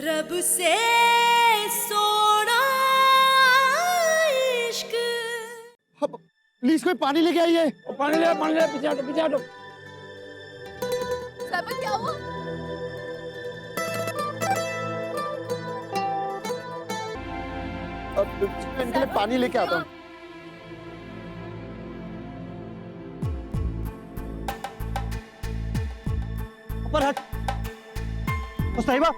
रब से सोना इश्क। प्लीज कोई पानी लेके आइए। पानी ले पीछे हटो पीछे हटो। साहिबा क्या हुआ? अब इनके लिए पानी लेके आता हूँ। ऊपर हट। साहिबा,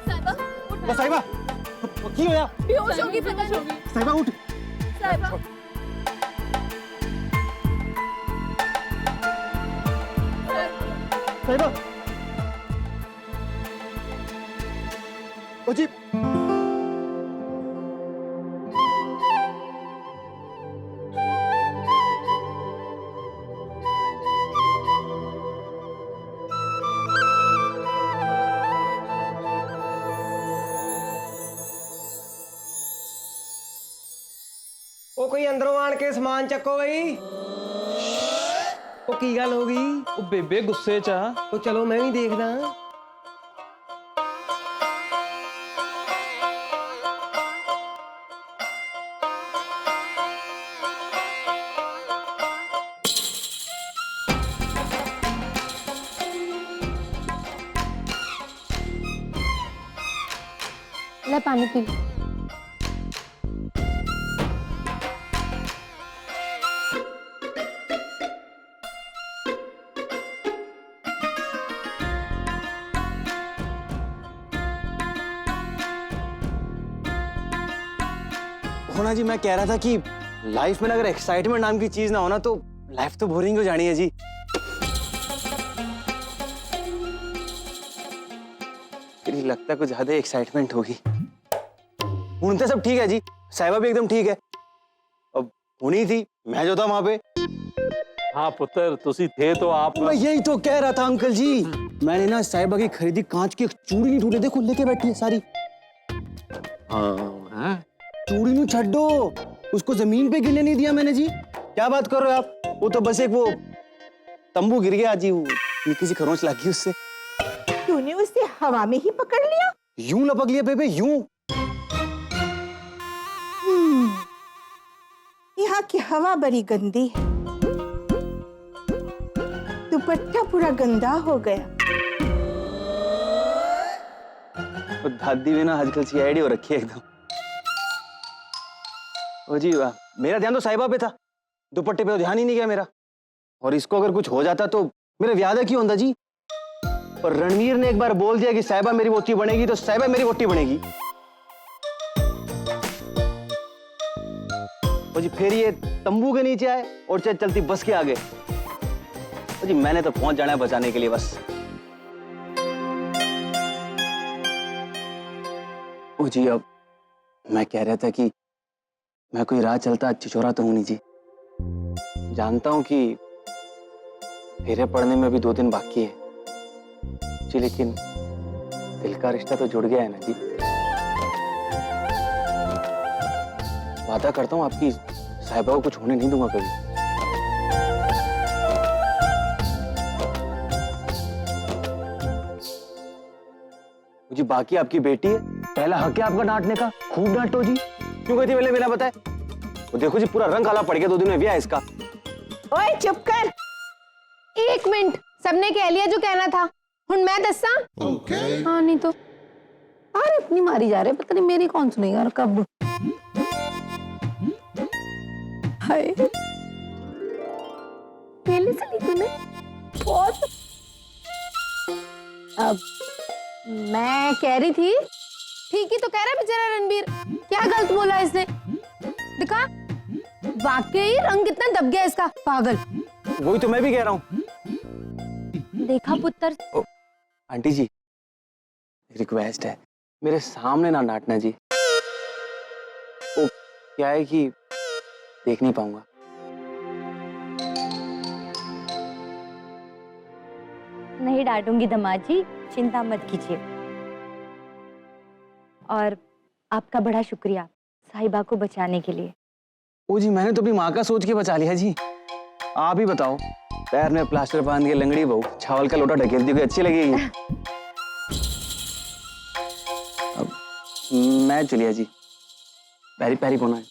साहिबा साहिबा की होया? बेहोश होगी, पता नहीं। साहिबा उठ। साहिबा साहिबा ओ जी। ਉਹ ਕੋਈ ਅੰਦਰੋਂ ਆਣ ਕੇ ਸਮਾਨ ਚੱਕੋ ਬਈ। ਉਹ ਕੀ ਗੱਲ ਹੋ ਗਈ? ਉਹ ਬੇਬੇ ਗੁੱਸੇ 'ਚ ਆ। ਉਹ ਚਲੋ ਮੈਂ ਵੀ ਦੇਖਦਾ। ले पानी पी। होना जी, मैं कह रहा था कि लाइफ में अगर एक्साइटमेंट नाम की चीज ना हो ना तो लाइफ तो बोरिंग हो जानी है जी। फिर लगता है कुछ ज्यादा एक्साइटमेंट होगी। तो सब ठीक है जी, साहिबा भी एकदम ठीक है। अब होनी थी, मैं जो था वहां पे। हाँ पुत्र, तुसी थे तो आप। मैं यही तो कह रहा था अंकल जी। मैंने ना साहिबा की खरीदी कांच की एक चूड़ी नहीं टूटे, देखो लेके बैठी है सारी। हाँ चूड़ी नहीं छड्डो, उसको जमीन पे गिरने नहीं दिया मैंने जी। क्या बात कर रहे हो आप? वो तो बस एक वो तंबू गिर गया जी, वो किसी खरोंच लगी उससे। तूने उसे हवा में ही पकड़ लिया? यूं लपक लिया बेबे, यूं। यहाँ की हवा बड़ी गंदी है। दुपट्टा पूरा गंदा हो गया। तो दादी भी ना आजकल सीआईडी हो रखी है एकदम। ओ जी वाह, मेरा ध्यान तो साहिबा पे था, दुपट्टे पे तो ध्यान ही नहीं गया मेरा। और इसको अगर कुछ हो जाता तो मेरा व्यादा क्यों होता जी? और रणवीर ने एक बार बोल दिया कि साहिबा मेरी वोटी बनेगी तो साहिबा मेरी वोटी बनेगी। और जी फिर ये तंबू के नीचे आए और चलती बस के आगे। और जी मैंने तो पहुंच जाना है बचाने के लिए बस। ओ जी, अब मैं कह रहा था कि मैं कोई राह चलता छिछोरा तो हूं नहीं जी। जानता हूं कि फेरे पड़ने में भी 2 दिन बाकी है जी, लेकिन दिल का रिश्ता तो जुड़ गया है ना जी। वादा करता हूं आपकी साहिबा को कुछ होने नहीं दूंगा कभी। जी बाकी आपकी बेटी है, पहला हक है आपका डांटने का। खूब डांटो जी। क्यों कहती पहले बिना बताए? वो देखो जी पूरा रंग काला पड़ गया 2 दिन में ब्याह इसका। ओए चुप कर। 1 मिनट, सबने कह लिया जो कहना था। हुन मैं दसा? हाँ नहीं तो। अरे इतनी मारी जा रहे, पता नहीं मेरी कौन सुनेगा और कब। हाय पहले से ली तूने बहुत। अब मैं कह रही थी, ठीक ही तो कह रहा है बेचारा रणबीर। क्या गलत बोला इसने? दिखा, वाकई रंग कितना दब गया इसका, पागल। वही तो मैं भी कह रहा हूँ। देखा पुत्र। आंटी जी रिक्वेस्ट है, मेरे सामने ना डांटना जी। वो क्या है कि देख नहीं पाऊंगा। नहीं डांटूंगी दामाद जी, चिंता मत कीजिए। और आपका बड़ा शुक्रिया साहिबा को बचाने के लिए। ओ जी मैंने तो अपनी माँ का सोच के बचा लिया जी। आप ही बताओ, पैर में प्लास्टर बांध के लंगड़ी बहू छावल का लोटा ढकेलती हुई अच्छी लगेगी? मैं जूलिया जी। पैरी पैरी पोना है।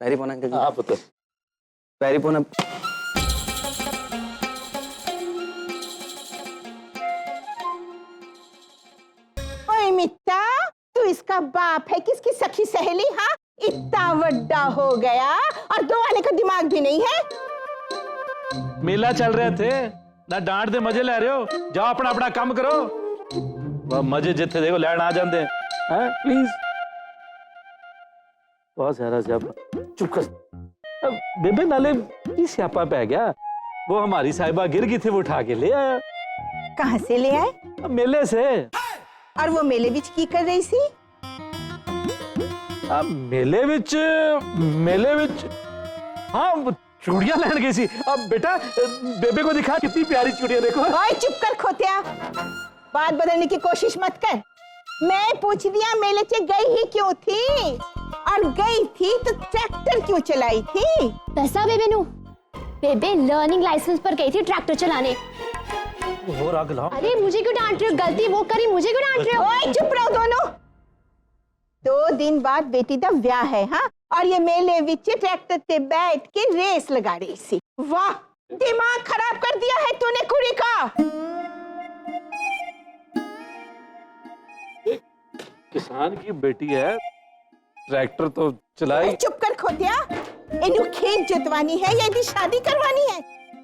पैरी पोना अंकल जी। हाँ पुत्र। पैरी पोना। ओए मित्ता, तू इसका बाप है किसकी सखी सहेली? हाँ, इतना बड़ा हो गया और दो आने का दिमाग भी नहीं है। मेला चल रहे थे ना, डांट दे मजे ले रहे हो। जाओ अपना अपना काम करो। वह मजे जिथे देखो लैन आ जाते हैं। प्लीज बहुत सारा स्यापा। चुप कर। बेबे नाले की स्यापा पै गया। वो हमारी साहिबा गिर गई थी, वो उठा के ले आया। कहाँ से ले आए? मेले से। और वो मेले बिच की कर रही सी? मेले विच हाँ चूड़ियां लैन गई सी। अब बेटा बेबे को दिखा कितनी प्यारी चूड़ियां, देखो। ओए चुप कर खोतिया, बात बदलने की कोशिश मत कर। मैं पूछ दिया मेले से गई ही क्यों थी, और गई थी तो ट्रैक्टर क्यों चलाई थी? पैसा बेबे नु, बेबे लर्निंग लाइसेंस पर गई थी ट्रैक्टर चलाने। हो रहा गला। अरे मुझे क्यों डांट रहे हो? गलती वो करी, मुझे क्यों डांट रहे हो? ओए चुप रहो दोनों। 2 दिन बाद बेटी दा ब्याह है, हाँ, और ये मेले विच ट्रैक्टर पे बैठ के रेस लगा रही सी। वाह, दिमाग खराब कर दिया है तूने कुड़ी का। किसान की बेटी है, ट्रैक्टर तो चलाई। चुप कर खोतिया, इन्हें खेत जोतवानी है या इनकी शादी करवानी है?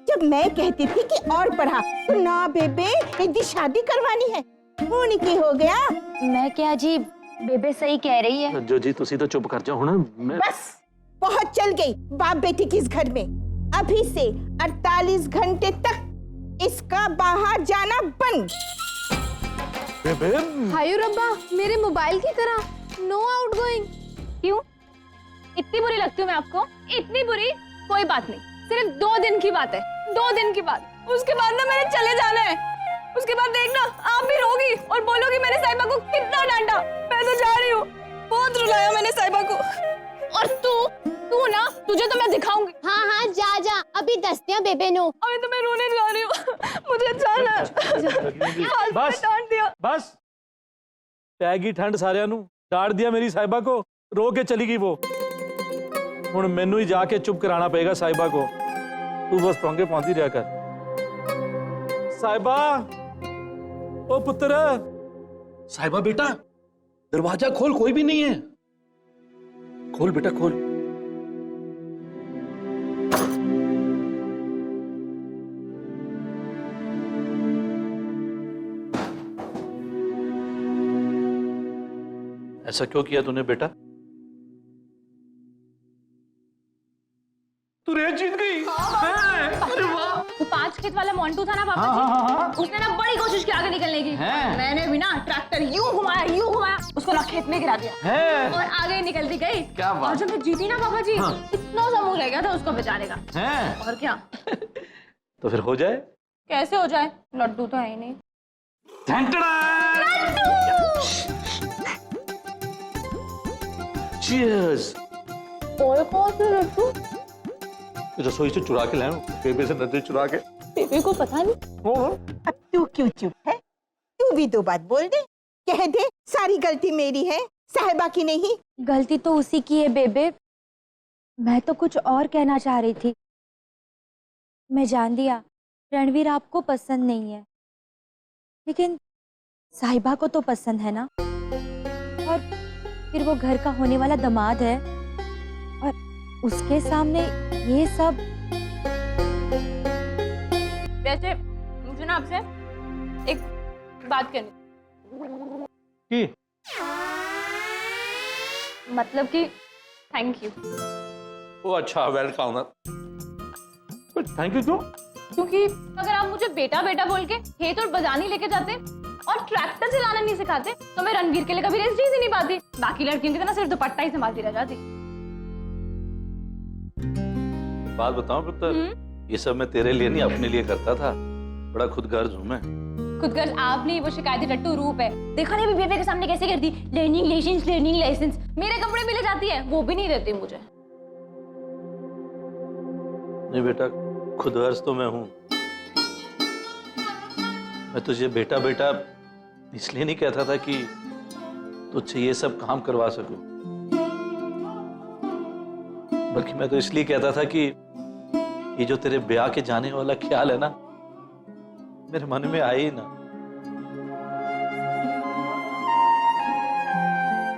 जब मैं कहती थी कि और पढ़ा तो ना बेबे, इनकी शादी करवानी है। होने की हो गया। मैं क्या जी, बेबे सही कह रही है। जो जी तुसी तो चुप कर जाओ ना। मैं बस बहुत चल गई बाप बेटी की इस घर में। अभी से 48 घंटे तक इसका बाहर जाना बंद। बेबे हाय रब्बा, मेरे मोबाइल की तरह नो आउटगोइंग। क्यों? इतनी बुरी लगती हूँ मैं आपको? इतनी बुरी? कोई बात नहीं, सिर्फ 2 दिन की बात है। 2 दिन की बात, उसके बाद ना मैंने चले जाना है। उसके बाद देखना आप भी रोगी और बोलोगी मैंने साहिबा को कितना डांटा। मैं तो जा रही हूँ, बहुत रुलाया मैंने साहिबा को। और तू ना, तुझे तो मैं दिखाऊंगी। हाँ हाँ जा जा, अभी दसते हैं बेबे नो। अभी तो मैं रोने जा रही हूँ, मुझे जाना है। बस डांट दिया। बस पैगी ठंड सारियां नू डांट दिया मेरी साहिबा को, रो के चली गई वो। हुण मैनू ही जाके चुप कराना पड़ेगा साहिबा को। तू बस पंगे पाती रहा कर। साहिबा, ओ पुत्र। साहिबा बेटा, दरवाजा खोल, कोई भी नहीं है। खोल बेटा खोल। ऐसा क्यों किया तूने बेटा? तू रेस जीत गई। अरे वाह। वो 5 खेत वाला मोंटू था ना पापा जी, उसने ना बड़ी कोशिश की आगे निकलने की। मैंने भी ना ट्रैक्टर यूं घुमाया, उसको ना खेत में गिरा दिया और आगे निकलती गई। क्या बात। और जब मैं जीती ना पापा जी, इतना सा मुंह रह गया था उसको बेचारे का। और क्या। तो फिर हो जाए। कैसे हो जाए, लड्डू तो है ही नहीं। चीयर्स। और कौन से लड्डू? रसोई से चुरा के लाया, बेबे से नजर चुरा के। बेबे को पता नहीं। अब तू क्यों चुप है? तू भी 2 बात बोल दे, कह दे सारी गलती मेरी है, साहिबा की नहीं। गलती तो उसी की है बेबे। मैं तो कुछ और कहना चाह रही थी। मैं जान दिया रणवीर आपको पसंद नहीं है, लेकिन साहिबा को तो पसंद है ना। और फिर वो घर का होने वाला दामाद है, और उसके सामने ये सब। वैसे मुझे ना आपसे एक बात करनी। मतलब कि थैंक यू। ओ अच्छा, वेलकम। थैंक यू क्यों? क्योंकि अगर आप मुझे बेटा बेटा बोल के खेत और बाजार नहीं लेके जाते और ट्रैक्टर चलाना नहीं सिखाते तो मैं रणवीर के लिए कभी रेस जीत ही नहीं पाती। बाकी लड़कियों की तरह सिर्फ दुपट्टा ही संभालती रह जाती। बात बताऊं पुत्र, ये सब मैं तेरे लिए नहीं अपने लिए करता था। बड़ा खुदगर्ज हूं मैं। खुदगर्ज आप नहीं, वो शिकायती टट्टू रूप है। देखा नहीं अभी बेबे के सामने कैसे करती, लर्निंग लाइसेंस। मेरे कपड़े भी ले जाती है, वो भी नहीं देती मुझे। नहीं बेटा, खुदगर्ज तो मैं हूं। मैं तुझे बेटा बेटा इसलिए नहीं कहता था कि तुझसे ये सब काम करवा सकूं। बल्कि मैं तो इसलिए कहता था कि ये जो तेरे ब्याह के जाने वाला ख्याल है ना, मेरे मन में आए ही ना।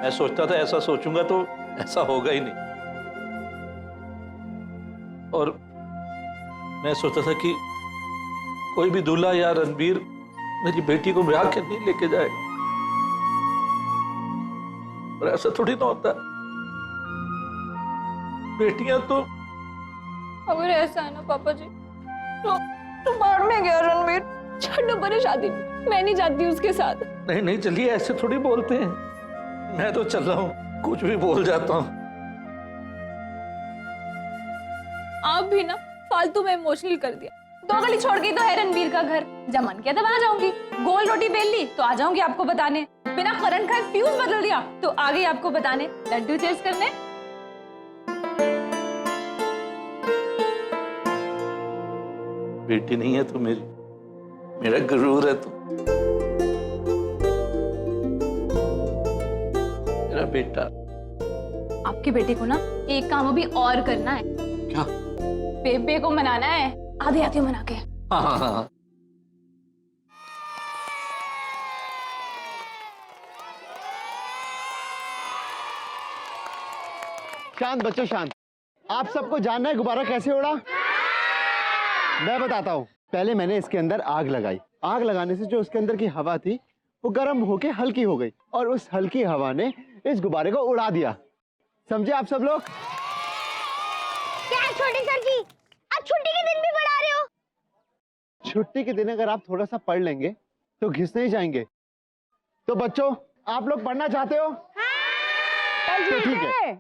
मैं सोचता था ऐसा सोचूंगा तो ऐसा होगा ही नहीं, और मैं सोचता था कि कोई भी दूल्हा या रणबीर मेरी बेटी को ब्याह के नहीं लेके जाएगा, पर ऐसा थोड़ी ना होता। बेटियां तो अगर ऐसा है ना पापा जी, तो बाढ़ में गया रणवीर, छोड़ो परे शादी, मैं नहीं जाती उसके साथ। नहीं नहीं चलिए, ऐसे थोड़ी बोलते हैं। मैं तो चल रहा हूँ, कुछ भी बोल जाता हूँ। आप भी ना फालतू में इमोशनल कर दिया। 2 गली छोड़ के तो है रणबीर का घर, जब मन किया तब आ जाऊंगी। गोल रोटी बेल ली तो आ जाऊंगी आपको बताने। बिना करंट खाए फ्यूज बदल दिया तो आ गई आपको बताने। लड्डू चेस्ट करने। बेटी नहीं है तो मेरा गुरूर है तू, मेरा बेटा। आपके बेटे को ना एक काम अभी और करना है। क्या? बेबे को मनाना है, आधे आधे मना के। हाँ हाँ हाँ। शांत बच्चों शांत। आप सबको जानना है गुब्बारा कैसे उड़ा? मैं बताता हूँ। पहले मैंने इसके अंदर आग लगाई। आग लगाने से जो उसके अंदर की हवा थी वो गर्म होके हल्की हो गई, और उस हल्की हवा ने इस गुब्बारे को उड़ा दिया। समझे आप सब लोग? क्या छोटे सर जी, आप छुट्टी के दिन भी पढ़ा रहे हो? छुट्टी के दिन अगर आप थोड़ा सा पढ़ लेंगे तो घिसने ही जाएंगे। तो बच्चों, आप लोग पढ़ना चाहते हो? तो ठीक है।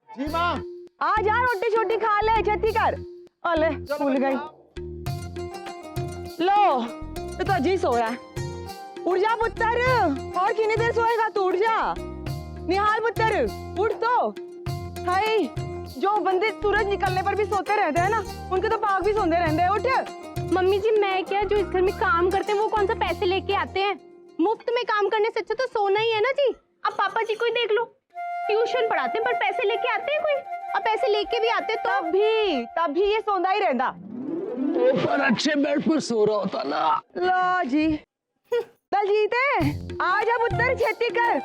जी माँ। आ जा, रोटी छोटी खा ले, छेती कर। अले भूल गई। लो, ये तो अजी सोया है। उठ जा पुत्र, और कितनी देर सोएगा तू? उठ जा निहाल पुत्र, उठ तो। हाय, जो बंदे सूरज निकलने पर भी सोते रहते हैं ना, उनके तो पाग भी सोते रहते हैं। उठ। मम्मी जी, मैं क्या, जो इस घर में काम करते हैं वो कौन सा पैसे लेके आते हैं? मुफ्त में काम करने से अच्छा तो सोना ही है ना जी। अब पापा जी को ही देख लो, ट्यूशन पढ़ाते हैं पर पैसे लेके आते हैं कोई? और पैसे लेके भी आते तो तभी ये सोंदा ही रहता। ऊपर अच्छे बेड पर सो रहा होता ना। लो जी, दलजीत आ जा पुत्र, छेती कर।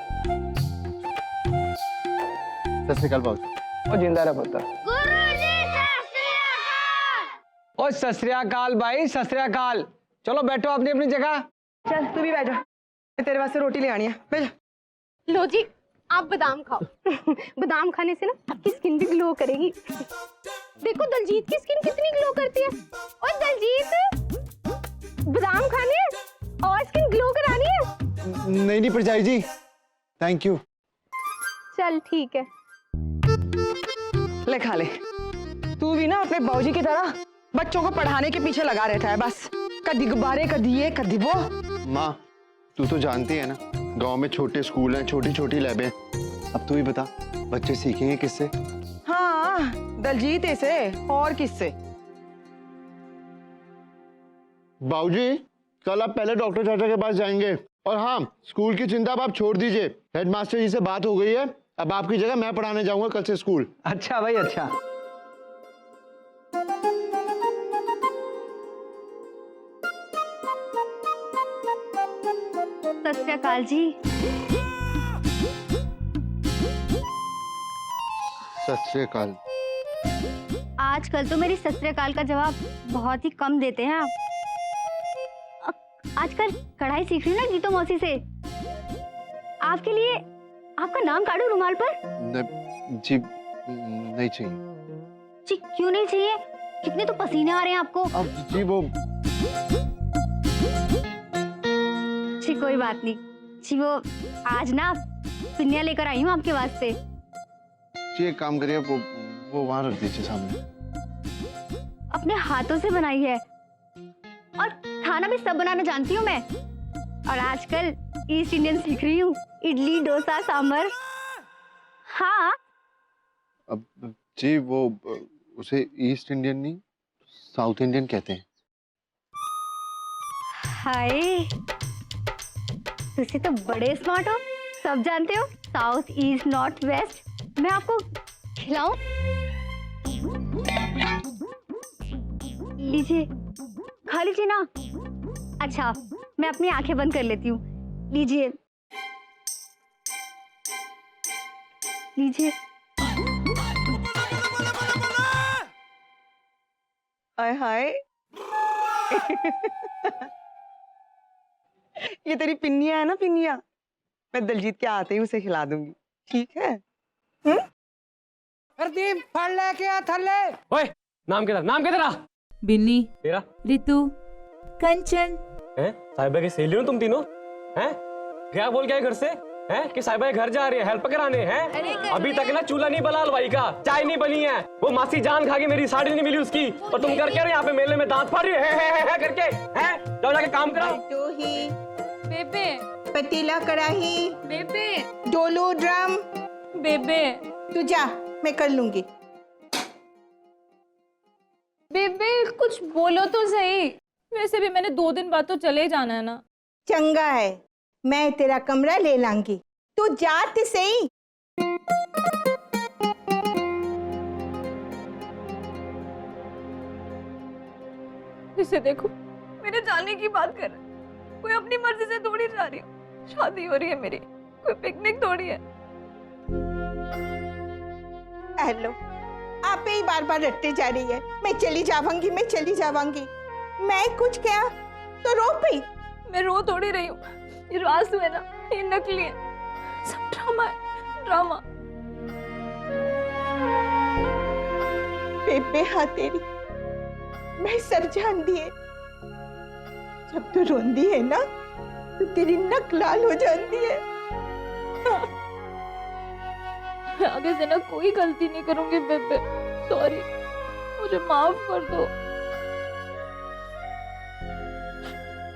सत श्री अकाल बाबू। ओ जिंदा रह पुत्र। ओ सत श्री अकाल भाई, सत श्री अकाल। चलो बैठो अपनी अपनी जगह। चल तू भी बैठ जा, तेरे वास्ते रोटी ले आनी है। बैठ। लो जी, आप बादाम खाओ। बादाम खाने से ना आपकी स्किन भी ग्लो करेगी। देखो दलजीत की स्किन कितनी ग्लो करती है। और दलजीत, बादाम खाने हैं और स्किन ग्लो करानी है? नहीं परजाई जी, थैंक यू। चल ठीक है। ले खा ले। तू भी ना अपने बाबूजी की तरह बच्चों को पढ़ाने के पीछे लगा रहता है बस। कदी गुब्बारे, कदी ये कदी वो। माँ, तू तो जानती है ना, गांव में छोटे स्कूल हैं, छोटी छोटी लैबें। अब तू ही बता, बच्चे सीखेंगे किससे? हाँ, दलजीत से और किससे? बाबूजी, कल आप पहले डॉक्टर चाचा के पास जाएंगे। और हाँ, स्कूल की चिंता अब आप छोड़ दीजिए। हेडमास्टर जी से बात हो गई है, अब आपकी जगह मैं पढ़ाने जाऊंगा कल से स्कूल। अच्छा भाई, अच्छा। सत श्री अकाल जी। सत श्री अकाल। आजकल तो मेरी सत श्री अकाल का जवाब बहुत ही कम देते हैं आप। आजकल कढ़ाई सीख रही हूँ ना गीतो मौसी से। आपके लिए आपका नाम काटूं रुमाल पर? जी नहीं चाहिए। जी क्यों नहीं चाहिए? कितने तो पसीने आ रहे हैं आपको। अब जी वो जी कोई बात नहीं जी, वो आज ना पिन्नियाँ लेकर आई हूँ आपके वास्ते। जी एक काम करिए, वो वहां रख दीजिए सामने। अपने हाथों से बनाई है, और खाना भी सब बनाना जानती हूँ मैं। और आजकल ईस्ट इंडियन सीख रही हूँ, इडली डोसा सांभर। हाँ। अब जी वो उसे ईस्ट इंडियन नहीं, साउथ इंडियन कहते हैं। हाय, तुसी तो बड़े स्मार्ट हो। सब जानते हो, साउथ ईस्ट नॉर्थ वेस्ट। मैं आपको खिलाऊं? लीजिए, खा लीजिए ना। अच्छा, मैं अपनी आंखें बंद कर लेती हूँ। लीजिए लीजिए। हाय हाय। ये तेरी पिन्निया है ना, पिन्निया। मैं दलजीत के आते ही उसे खिला दूंगी, ठीक है? प्रदीप फल लेके आ थल्ले। ओए, नाम क्या तेरा? बिन्नी, तेरा? रितु, कंचन। हैं? साहिबा की सहेली हो तुम तीनों? हैं? क्या बोल के आए घर से? हैं? कि साहिबा के घर जा रही है हेल्प कराने हैं? अभी तक ना चूल्हा नहीं बना हलवाई का, चाय नहीं बनी है। वो मासी जान खा के मेरी साड़ी नहीं मिली उसकी, और तुम कर क्या रहे यहाँ पे मेले में दांत फाड़ रही है करके? हैं? जाओ जाके काम कराओ। तो ही बेबे, पतीला कढ़ाई, बेबे, डोलो ड्रम। बेबे, तू जा, मैं कर लूंगी। बेबे कुछ बोलो तो सही। वैसे भी मैंने 2 दिन बाद तो चले जाना है ना। चंगा है, मैं तेरा कमरा ले लांगी, तू जात सही। इसे देखो, मेरे जाने की बात कर रहा है। कोई अपनी मर्जी से थोड़ी जा रही है। शादी हो रही है मेरी, कोई पिकनिक थोड़ी है। हेलो, आप ही बार बार रटते जा रही है। मैं चली जावांगी, मैं चली जावांगी। मैं कुछ क्या तो रो पई। मैं रो थोड़ी रही हूँ। ये रास्तू है ना, ये नकली है, सब ड्रामा है, ड्रामा। बेबे हाँ तेरी, मैं सर जान दिए। जब तू रोंदी है ना, तो तेरी नक लाल हो जाती है। आगे से ना कोई गलती नहीं करूंगी बेबे। सॉरी, मुझे माफ कर दो।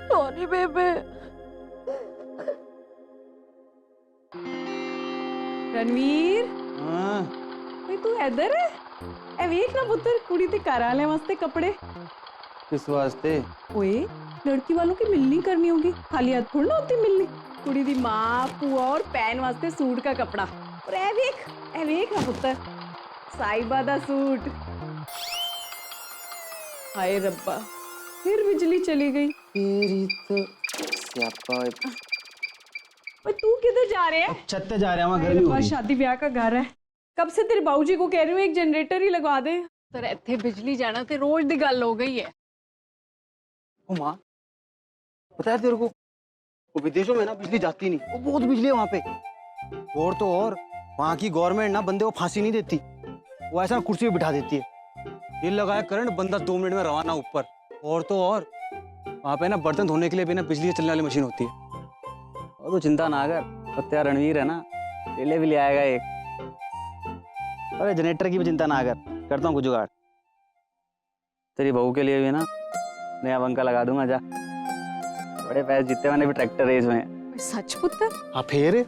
सॉरी बेबे। रणवीर, हाँ, भाई तू इधर है? ए वेख ना पुत्र, कुड़ी ते घर आले वास्ते कपड़े। किस वास्ते? ओए, लड़की वालों की मिलनी करनी होगी, खाली हाथ थोड़ी ना होती मिलनी। कुड़ी दी माँ, पुआ और पैन वास्ते सूट का कपड़ा। और ए वेख ना पुत्र, साहिबा दा सूट। हाय रब्बा, फिर बिजली चली गई। तेरी तो स्यापा। ओए तू किधर जा रहे है? छत पे जा रहे हैं, वहाँ गर्मी हो रही है। शादी ब्याह का घर है। कब से तेरे बाबूजी को कह रही हूँ एक जनरेटर ही लगवा दे। तेरे इत्थे बिजली जाना ते रोज दी गल हो गई है। ओ माँ, पता है तेरे को, वो विदेशों में ना बिजली जाती नहीं, वो बहुत बिजली है वहाँ पे। और तो और वहाँ की गवर्नमेंट ना बंदे को फांसी नहीं देती, वो ऐसा कुर्सी पे बिठा देती है। ये लगाया करंट, बंदा 2 मिनट में रवाना ऊपर। और तो और वहाँ पे ना बर्तन धोने के लिए भी ना बिजली से चलने वाली मशीन होती है। और तो चिंता ना कर, सत्या रणवीर है ना, ले भी ले आएगा एक। अरे जनरेटर की भी चिंता ना कर, करता हूँ कुछ जुगाड़। तेरी बहू के लिए भी ना नया पंखा लगा दूंगा। जा, बड़े पैसे जीते मैंने भी ट्रैक्टर रेस में। सच पुत्र? हाँ फिर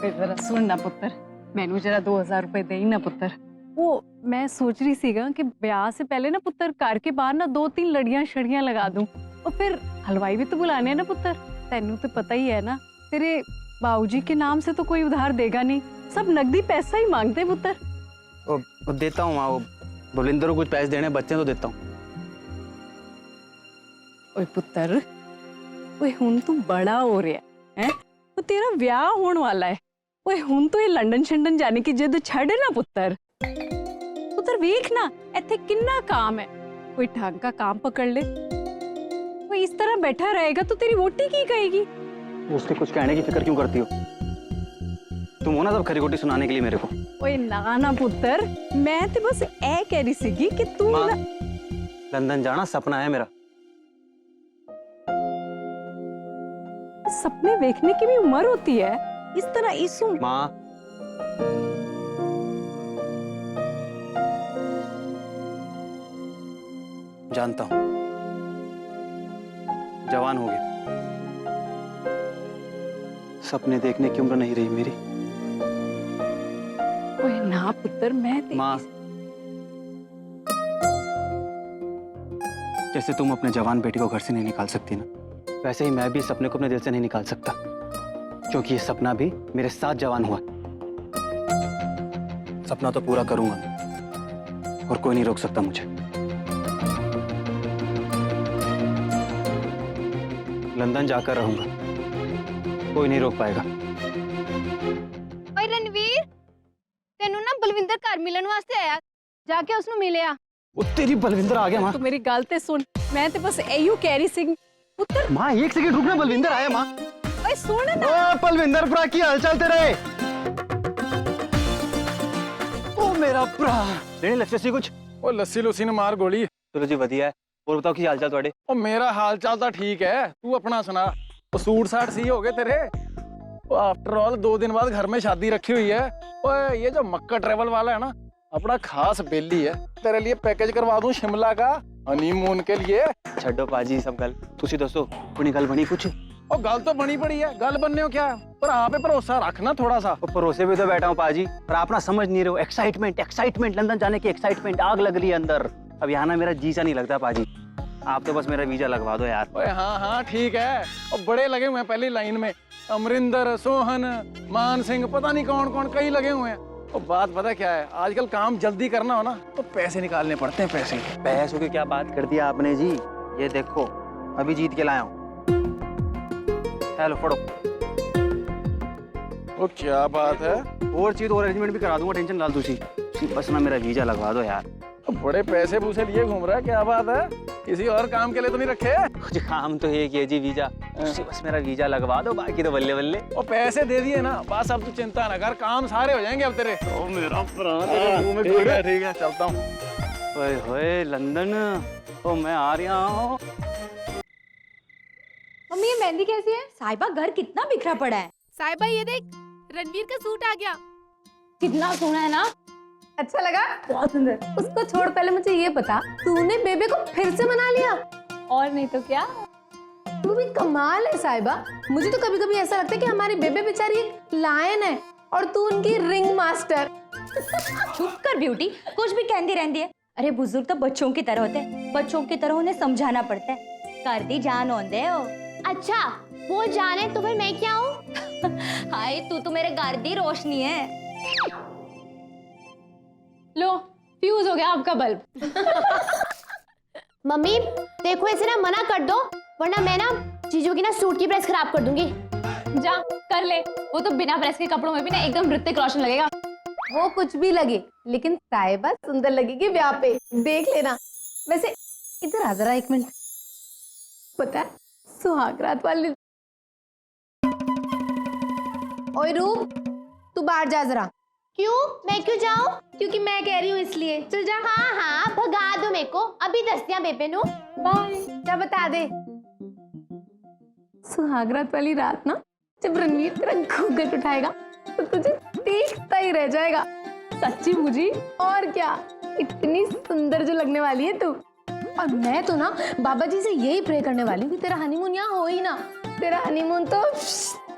जरा सुन ना पुत्र, मैनू जरा 2000 रुपए दे ना पुत्र। वो मैं सोच रही सीगा कि ब्याह से पहले ना पुत्र घर के बाहर ना 2-3 लड़ियां शड़ियां लगा दूं, और फिर हलवाई भी तो बुलाने हैं ना पुत्र। तेनू तो पता ही है ना, तेरे बाबूजी के नाम से तो कोई उधार देगा नहीं, सब नकदी पैसा ही मांगते पुत्र। वो देता हूँ माँ, वो बोलिंदर को कुछ पैसे देने बच्चे तो देता हूँ। ओए पुत्र, ओए हुन तू बड़ा हो रहा है, वो तेरा ब्याह होने वाला है। ओए हुन तो ये लंदन शंदन जाने की जिद छड़ ना पुत्र। पुत्र वेख ना, इत्थे कितना काम है, कोई ढंग का काम पकड़ ले। कोई इस तरह बैठा रहेगा तो तेरी वोटी की कहेगी? उसके कुछ कहने की फिक्र क्यों करती हो? तुम हो ना सब खरी खोटी सुनाने के लिए मेरे को। ओए ना ना पुत्र, मैं तो बस ए कह रही सीगी कि तू माँ, ना... लंदन जाना सपना है मेरा। सपने देखने की भी उम्र होती है, इस तरह इस माँ, जानता हूं जवान हो गए, सपने देखने की उम्र नहीं रही मेरी। ओए ना पुत्र, मैं माँ, जैसे तुम अपने जवान बेटी को घर से नहीं निकाल सकती ना, वैसे ही मैं भी सपने को अपने दिल से नहीं निकाल सकता। क्योंकि ये सपना भी मेरे साथ जवान हुआ। सपना तो पूरा करूंगा और कोई नहीं रोक सकता मुझे। लंदन जाकर रहूंगा, कोई नहीं रोक पाएगा। ਓਏ ਰਣਵੀਰ ਤੈਨੂੰ ਨਾ ਬਲਵਿੰਦਰ ਘਰ ਮਿਲਣ ਵਾਸਤੇ ਆਇਆ ਜਾ ਕੇ ਉਸ ਨੂੰ ਮਿਲਿਆ वो तेरी बलविंदर आ गया माँ। तो मेरी गल ते सुन, मैं ते बस एयू कह रही सी पुत्तर। माँ एक सेकंड रुकना, बलविंदर आया माँ। ओए सुन ना। ओ बलविंदर भरा की हाल चाल तेरे? ओ मेरा भरा लेने लस्सी सी कुछ? ਉਹ ਲੱਸੀ ਲੁੱਸੀ ਨੂੰ ਮਾਰ ਗੋਲੀ। चलो जी वधिया है। और बताओ की हाल चाल ਤੁਹਾਡੇ? ਉਹ ਮੇਰਾ ਹਾਲ ਚਾਲ ਤਾਂ ਠੀਕ ਹੈ, ਤੂੰ ਆਪਣਾ सुना। ਉਹ सूट साट सी हो गए तेरे? वो आफ्टर ऑल 2 दिन बाद घर में शादी रखी हुई है। ओए ये जो मक्का ट्रेवल वाला है ना, अपना खास बेली है, तेरे लिए पैकेज करवा दूं शिमला का हनीमून के लिए। ਛੱਡੋ ਪਾਜੀ सब गल, ਤੁਸੀਂ ਦੱਸੋ ਆਪਣੀ ਗੱਲ ਬਣੀ कुछ? और गल तो बनी पड़ी है, गल बनने को क्या है, पर आप पे भरोसा रखना थोड़ा सा। वो भरोसे भी तो बैठा हूँ पाजी, पर आप ना समझ नहीं रहे हो। एक्साइटमेंट एक्साइटमेंट, लंदन जाने की एक्साइटमेंट, आग लग रही है अंदर। अब यहाँ ना मेरा जी सा नहीं लगता पाजी, आप तो बस मेरा वीजा लगवा दो यार। ओए हाँ हाँ ठीक है, और बड़े लगे हुए हैं पहली लाइन में, अमरिंदर, सोहन, मान सिंह, पता नहीं कौन कौन, कई लगे हुए हैं। और बात पता क्या है, आजकल काम जल्दी करना हो ना तो पैसे निकालने पड़ते हैं। पैसे पैसों की क्या बात कर दिया आपने जी, ये देखो अभी जीत के लाया हूँ। हेलो फड़ो। वो क्या बात है, और चीज और अरेंजमेंट भी करा दूंगा, टेंशन डाल दूसरी। बस ना मेरा वीजा लगवा दो यार। बड़े पैसे पूसे लिए घूम रहा है, क्या बात है, किसी और काम के लिए तो नहीं रखे? कुछ काम तो एक है जी, वीजा। बस मेरा वीजा लगवा दो, बाकी तो बल्ले बल्ले। और पैसे दे दिए ना, बस अब तू चिंता ना कर, काम सारे हो जाएंगे अब तेरे। ओ मेरा प्राण, ठीक है चलता हूँ। ओए होए लंदन, तो मैं आ रहा हूँ। मम्मी ये मेहंदी कैसी है? साहिबा घर कितना बिखरा पड़ा है। साहिबा ये देख, रणवीर का सूट आ गया। कितना सोना है ना। अच्छा लगा? बहुत सुंदर। उसको छोड़, पहले मुझे ये बता, तूने बेबे को फिर से मना लिया? और नहीं तो क्या। तू भी कमाल है साहिबा। मुझे तो कभी कभी ऐसा लगता है कि हमारी बेबे बेचारी एक लायन है और तू उनकी रिंग मास्टर। चुप कर ब्यूटी, कुछ भी कहती रहती है। अरे बुजुर्ग तो बच्चों की तरह होते हैं, बच्चों की तरह उन्हें समझाना पड़ता है। कर दी जान होंदे हो। अच्छा वो जाने तो फिर मैं क्या हूँ? हाय तू तो मेरे घर दी रोशनी है। लो फ्यूज हो गया आपका बल्ब। मम्मी देखो, ऐसे ना मना कर दो, वरना मैं ना जीजू की ना सूट की प्रेस खराब कर दूंगी। जा कर ले, वो तो बिना प्रेस के कपड़ों में भी ना एकदम ऋतिक रोशन लगेगा। वो कुछ भी लगे, लेकिन साहिबा सुंदर लगेगी ब्याह पे, देख लेना। वैसे इधर आ जरा एक मिनट, पता है सुहागरात वाली। ओए रूप, तू बाहर जा जरा। क्यों? मैं क्यों जाऊं? क्योंकि मैं कह रही हूँ इसलिए। चल जा। हाँ हाँ भगा दो मेरे को, अभी दस्तियां बेबे नु। बाय। क्या बता दे, सुहागरात वाली रात ना, जब रणवीर तेरा घूंघट उठाएगा तो तुझे देखता ही रह जाएगा। सच्ची मुझी, और क्या, इतनी सुंदर जो लगने वाली है तू। और मैं तो ना बाबा जी से यही प्रे करने वाली हूँ कि तेरा हनीमून यहाँ हो ही ना। तेरा हनीमून तो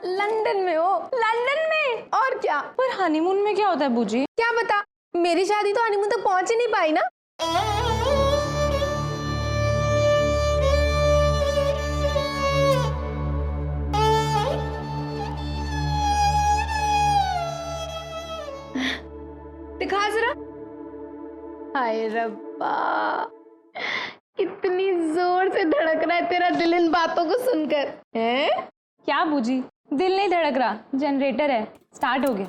लंदन में हो। लंदन में, और क्या। पर हनीमून में क्या होता है बूजी? क्या बता, मेरी शादी तो हनीमून तक पहुंच ही नहीं पाई ना। दिखा जरा। हाय रब्बा, कितनी जोर से धड़क रहा है तेरा दिल इन बातों को सुनकर। हैं? क्या बूजी, दिल नहीं धड़क रहा, जनरेटर है, स्टार्ट हो गया।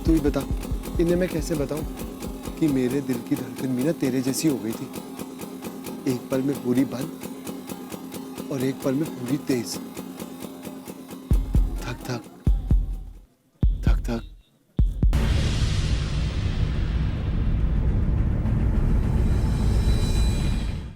तू ही बता, इन्हें मैं कैसे बताऊं कि मेरे दिल की धड़कन भी ना तेरे जैसी हो गई थी। एक पल में पूरी बंद और एक पल में पूरी तेज। थक थक